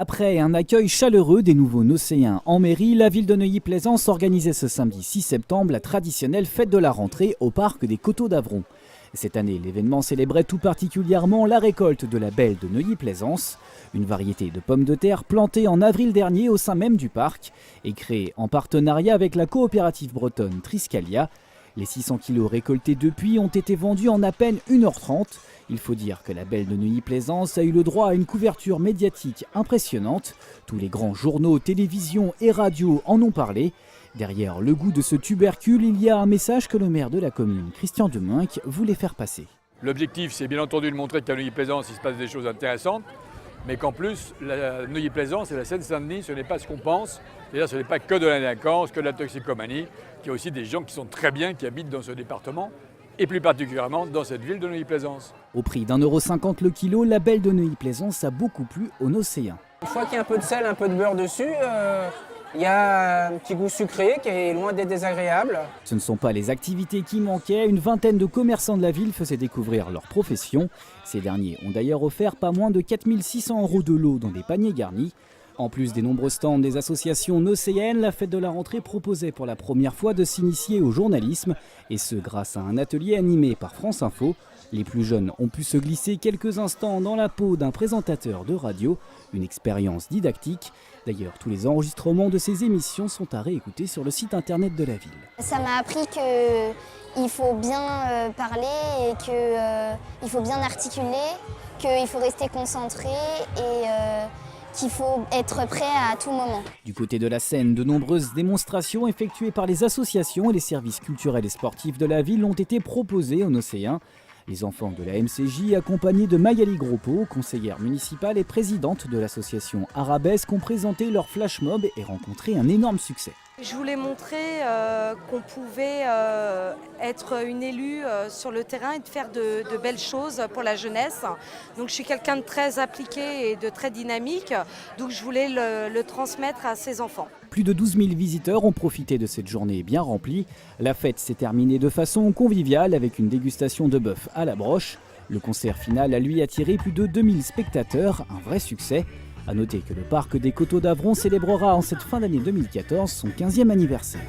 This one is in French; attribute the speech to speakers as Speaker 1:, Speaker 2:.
Speaker 1: Après un accueil chaleureux des nouveaux Nocéens en mairie, la ville de Neuilly-Plaisance organisait ce samedi 6 septembre la traditionnelle fête de la rentrée au parc des Coteaux d'Avron. Cette année, l'événement célébrait tout particulièrement la récolte de la belle de Neuilly-Plaisance, une variété de pommes de terre plantée en avril dernier au sein même du parc et créée en partenariat avec la coopérative bretonne Triscalia. Les 600 kilos récoltés depuis ont été vendus en à peine 1h30. Il faut dire que la belle de Neuilly-Plaisance a eu le droit à une couverture médiatique impressionnante. Tous les grands journaux, télévisions et radios en ont parlé. Derrière le goût de ce tubercule, il y a un message que le maire de la commune, Christian Demuynck, voulait faire passer.
Speaker 2: L'objectif, c'est bien entendu de montrer qu'à Neuilly-Plaisance, il se passe des choses intéressantes, mais qu'en plus, la Neuilly-Plaisance et la Seine-Saint-Denis, ce n'est pas ce qu'on pense. C'est-à-dire, ce n'est pas que de la délinquance, que de la toxicomanie, qu'il y a aussi des gens qui sont très bien, qui habitent dans ce département, et plus particulièrement dans cette ville de Neuilly-Plaisance.
Speaker 1: Au prix d'1,50 € le kilo, la belle de Neuilly-Plaisance a beaucoup plu aux Nocéens.
Speaker 3: Une fois qu'il y a un peu de sel, un peu de beurre dessus, il y a un petit goût sucré qui est loin d'être désagréable.
Speaker 1: Ce ne sont pas les activités qui manquaient, une vingtaine de commerçants de la ville faisaient découvrir leur profession. Ces derniers ont d'ailleurs offert pas moins de 4 600 € de lot dans des paniers garnis. En plus des nombreux stands des associations nocéennes, la fête de la rentrée proposait pour la première fois de s'initier au journalisme, et ce grâce à un atelier animé par France Info. Les plus jeunes ont pu se glisser quelques instants dans la peau d'un présentateur de radio, une expérience didactique. D'ailleurs, tous les enregistrements de ces émissions sont à réécouter sur le site internet de la ville.
Speaker 4: Ça m'a appris qu'il faut bien parler et qu'il faut bien articuler, qu'il faut rester concentré et qu'il faut être prêt à tout moment.
Speaker 1: Du côté de la Seine, de nombreuses démonstrations effectuées par les associations et les services culturels et sportifs de la ville ont été proposées aux Nocéens. Les enfants de la MCJ, accompagnés de Magali Groppo, conseillère municipale et présidente de l'association Arabesque, ont présenté leur flash mob et rencontré un énorme succès.
Speaker 5: Je voulais montrer qu'on pouvait être une élue sur le terrain et de faire de belles choses pour la jeunesse. Donc je suis quelqu'un de très appliqué et de très dynamique, donc je voulais le transmettre à ces enfants.
Speaker 1: Plus de 12 000 visiteurs ont profité de cette journée bien remplie. La fête s'est terminée de façon conviviale avec une dégustation de bœuf à la broche. Le concert final a lui attiré plus de 2000 spectateurs, un vrai succès. A noter que le parc des Coteaux d'Avron célébrera en cette fin d'année 2014 son 15e anniversaire.